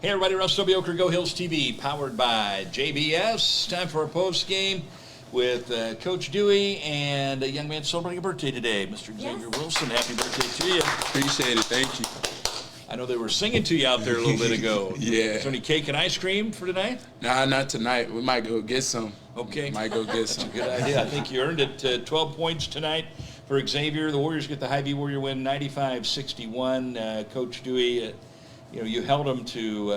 Hey everybody, Russ W. Oker, Go Hills TV, powered by JBS. Time for our post game with Coach Dewey and a young man celebrating a birthday today, Mr. Xavier Wilson. Happy birthday to you. Appreciate it, thank you. I know they were singing to you out there a little bit ago. Yeah. Is there any cake and ice cream for tonight? Nah, not tonight. We might go get some. Okay. Might go get some. Good idea. I think you earned it. 12 points tonight for Xavier. The Warriors get the Hy-Vee Warrior win 95-61. Coach Dewey, you held them to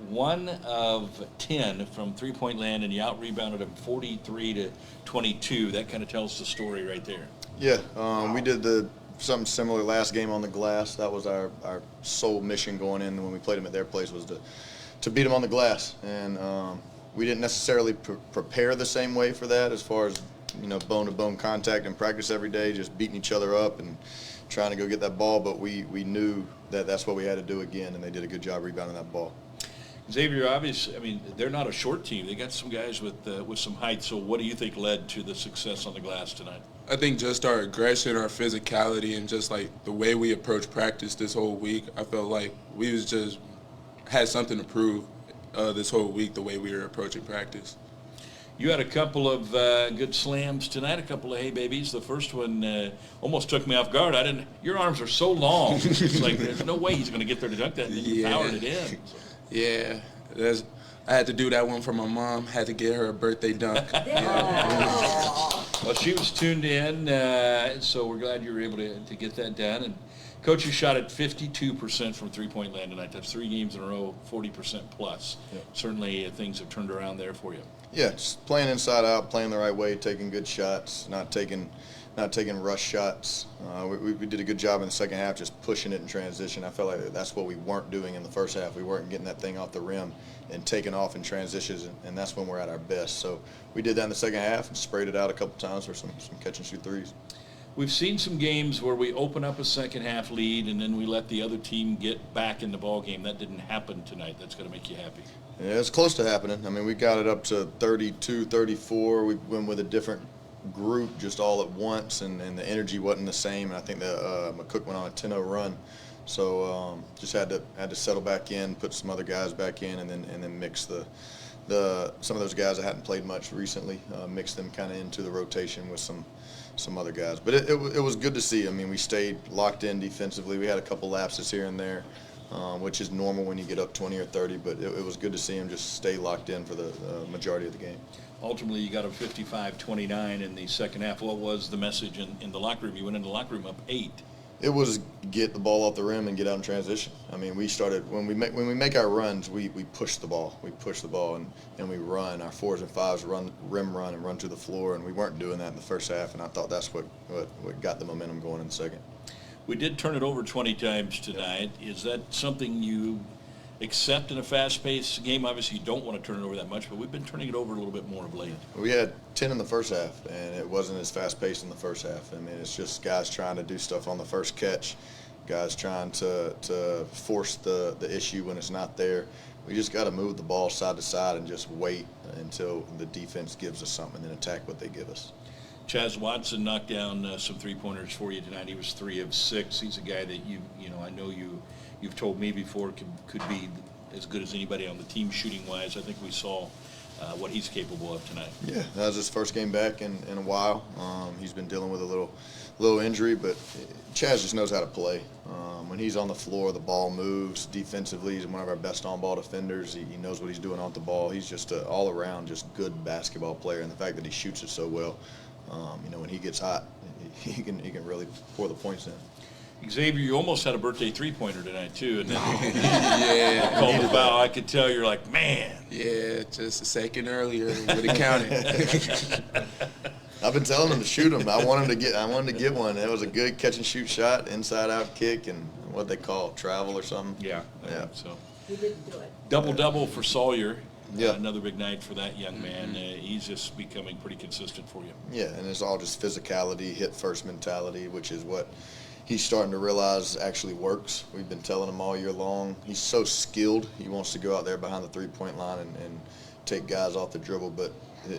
1 of 10 from three-point land, and you out-rebounded them 43-22. That kind of tells the story right there. Yeah, we did something similar last game on the glass. That was our sole mission going in when we played them at their place, was to beat them on the glass. And we didn't necessarily prepare the same way for that, as far as bone-to-bone contact and practice every day, just beating each other up and trying to go get that ball. But we knew that that's what we had to do again, and they did a good job rebounding that ball. Xavier, obviously, they're not a short team. They got some guys with some height. So what do you think led to the success on the glass tonight? I think just our aggression, our physicality, and just like the way we approached practice this whole week. I felt like we had something to prove this whole week, the way we were approaching practice. You had a couple of good slams tonight, a couple of hey babies. The first one almost took me off guard. Your arms are so long. It's like there's no way he's going to get there to dunk that. And you powered it in. Yeah, I had to do that one for my mom. Had to get her a birthday dunk. Well, she was tuned in, so we're glad you were able to get that done. And Coach, you shot at 52% from three-point land tonight. That's 3 games in a row, 40% plus. Yep. Certainly things have turned around there for you. Yeah, just playing inside out, playing the right way, taking good shots, not taking rush shots. We did a good job in the second half, just pushing it in transition. I felt like that's what we weren't doing in the first half. We weren't getting that thing off the rim and taking off in transitions, and that's when we're at our best. So we did that in the second half and sprayed it out a couple times for some catch-and-shoot threes. We've seen some games where we open up a second-half lead and then we let the other team get back in the ball game. That didn't happen tonight. That's going to make you happy. Yeah, it's close to happening. We got it up to 32, 34. We went with a different group just all at once, and the energy wasn't the same. And I think that McCook went on a 10-0 run. So just had to settle back in, put some other guys back in, and then mix some of those guys that hadn't played much recently, mix them kind of into the rotation with some other guys. But it was good to see. We stayed locked in defensively. We had a couple lapses here and there, which is normal when you get up 20 or 30, but it was good to see him just stay locked in for the majority of the game. Ultimately, you got a 55-29 in the second half. What was the message in the locker room? You went into the locker room up 8. It was get the ball off the rim and get out in transition. We started when we make our runs, we push the ball. We push the ball and we run. Our 4s and 5s rim run and run to the floor, and we weren't doing that in the first half. And I thought that's what got the momentum going in the second. We did turn it over 20 times tonight. Is that something you accept in a fast-paced game? Obviously, you don't want to turn it over that much, but we've been turning it over a little bit more of late. We had 10 in the first half, and it wasn't as fast-paced in the first half. It's just guys trying to do stuff on the first catch, guys trying to force the issue when it's not there. We just got to move the ball side to side and just wait until the defense gives us something and then attack what they give us. Chaz Watson knocked down some three-pointers for you tonight. He was 3 of 6. He's a guy that I know you've told me before could be as good as anybody on the team shooting-wise. I think we saw what he's capable of tonight. Yeah, that was his first game back in a while. He's been dealing with a little injury, but Chaz just knows how to play. When he's on the floor, the ball moves. Defensively, he's one of our best on-ball defenders. He knows what he's doing off the ball. He's just an all-around just good basketball player, and the fact that he shoots it so well, when he gets hot, he can really pour the points in. Xavier, you almost had a birthday three-pointer tonight, too. And then yeah. Called the foul. I could tell you're like, man. Yeah, just a second earlier would have counted. I've been telling him to shoot him. I wanted to get one. It was a good catch-and-shoot shot, inside-out kick, and what they call travel or something. Yeah, I think so. He didn't do it. Double-double for Sawyer. Yeah. Another big night for that young man. He's just becoming pretty consistent for you. Yeah, and it's all just physicality, hit-first mentality, which is what he's starting to realize actually works. We've been telling him all year long. He's so skilled. He wants to go out there behind the three-point line and take guys off the dribble, but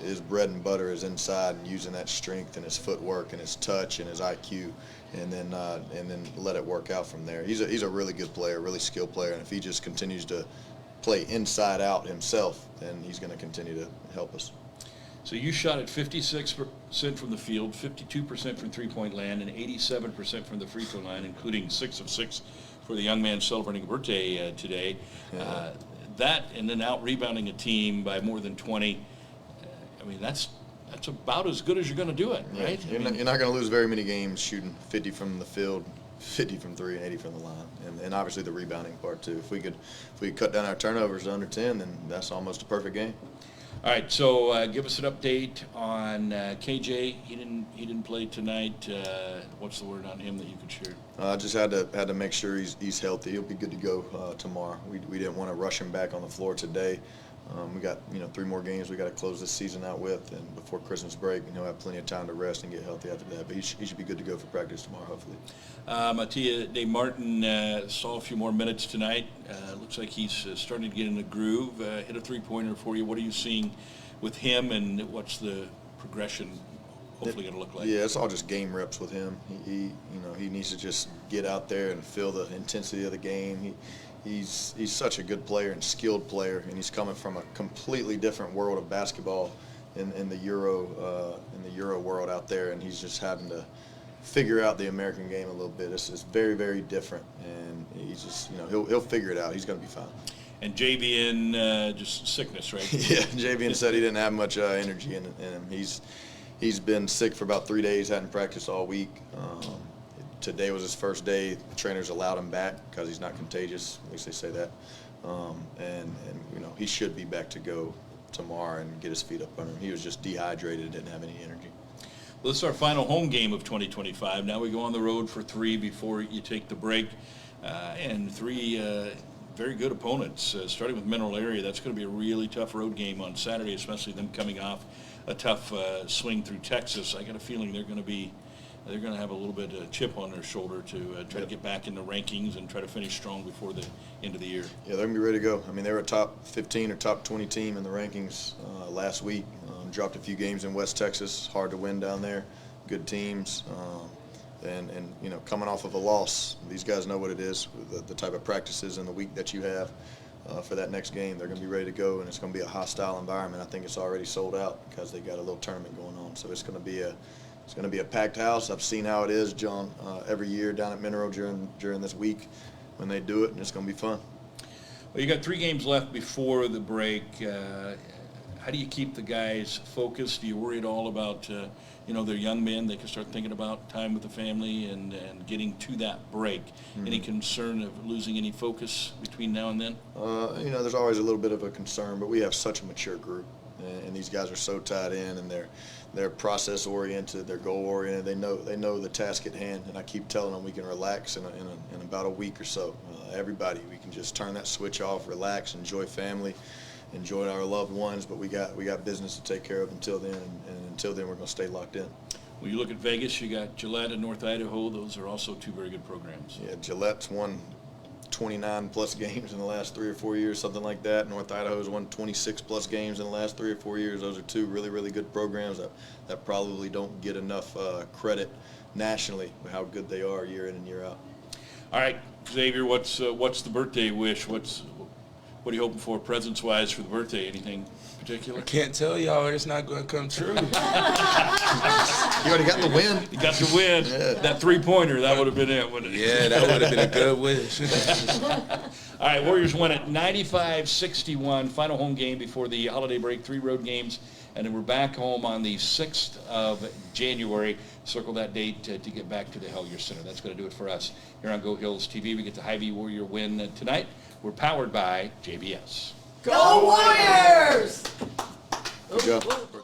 his bread and butter is inside and using that strength and his footwork and his touch and his IQ, and then let it work out from there. He's a really good player, really skilled player, and if he just continues to play inside out himself, then he's going to continue to help us. So you shot at 56% from the field, 52% from three-point land, and 87% from the free throw line, including 6 of 6 for the young man celebrating a birthday today. That and then out-rebounding a team by more than 20, I mean, that's about as good as you're going to do it, right? You're not going to lose very many games shooting 50 from the field, 50 from 3, and 80 from the line, and obviously the rebounding part too. If we could cut down our turnovers to under 10, then that's almost a perfect game. All right, so give us an update on KJ. He didn't play tonight. What's the word on him that you could share? I just had to make sure he's healthy. He'll be good to go tomorrow. We didn't want to rush him back on the floor today. We got 3 more games we got to close this season out with, and before Christmas break, he'll have plenty of time to rest and get healthy after that. But he should be good to go for practice tomorrow, hopefully. Mattia De Martin saw a few more minutes tonight. Looks like he's starting to get in the groove. Hit a 3-pointer for you. What are you seeing with him, and what's the progression hopefully going to look like? Yeah, it's all just game reps with him. He needs to just get out there and feel the intensity of the game. He's such a good player and skilled player, and he's coming from a completely different world of basketball in the Euro world out there, and he's just having to figure out the American game a little bit. It's very, very different, and he's just he'll figure it out. He's going to be fine. And JVN, just sickness, right? Yeah, JVN said he didn't have much energy in him. He's been sick for about 3 days, hadn't practiced all week. Today was his first day. The trainers allowed him back because he's not contagious. At least they say that. And he should be back to go tomorrow and get his feet up under him. He was just dehydrated, didn't have any energy. Well, this is our final home game of 2025. Now we go on the road for 3 before you take the break. And 3 very good opponents, starting with Mineral Area. That's going to be a really tough road game on Saturday, especially them coming off a tough swing through Texas. I got a feeling they're going to have a little bit of chip on their shoulder to try to get back in the rankings and try to finish strong before the end of the year. Yeah, they're going to be ready to go. I mean, they were a top 15 or top 20 team in the rankings last week. Dropped a few games in West Texas. Hard to win down there. Good teams. And coming off of a loss, these guys know what it is, the type of practices and the week that you have for that next game. They're going to be ready to go, and it's going to be a hostile environment. I think it's already sold out because they got a little tournament going on. So it's going to be a packed house. I've seen how it is, John, every year down at Mineral during this week when they do it, and it's going to be fun. Well, you got 3 games left before the break. How do you keep the guys focused? Do you worry at all about, they're young men, they can start thinking about time with the family and getting to that break? Mm-hmm. Any concern of losing any focus between now and then? There's always a little bit of a concern, but we have such a mature group, and these guys are so tied in, and they're process oriented, they're goal oriented. They know the task at hand, and I keep telling them we can relax in about a week or so. Everybody, we can just turn that switch off, relax, enjoy family, enjoy our loved ones, but we got business to take care of until then, and until then we're going to stay locked in. When you look at Vegas, you got Gillette and North Idaho. Those are also 2 very good programs. Yeah, Gillette's won 29 plus games in the last 3 or 4 years, something like that. North Idaho's won 26 plus games in the last 3 or 4 years. Those are 2 really, really good programs that probably don't get enough credit nationally with how good they are year in and year out. All right, Xavier, what's the birthday wish? What are you hoping for presents-wise for the birthday? Anything particular? I can't tell y'all, it's not going to come true. You already got the win. You got the win. Yeah. That 3-pointer, that would have been it, wouldn't it? Yeah, that would have been a good wish. All right, Warriors win it 95-61. Final home game before the holiday break, 3 road games. And then we're back home on the 6th of January. Circle that date to get back to the Hellyer Center. That's going to do it for us here on Go Hills TV. We get the Hy-Vee Warrior win tonight. We're powered by JBS. Go Warriors! Good job.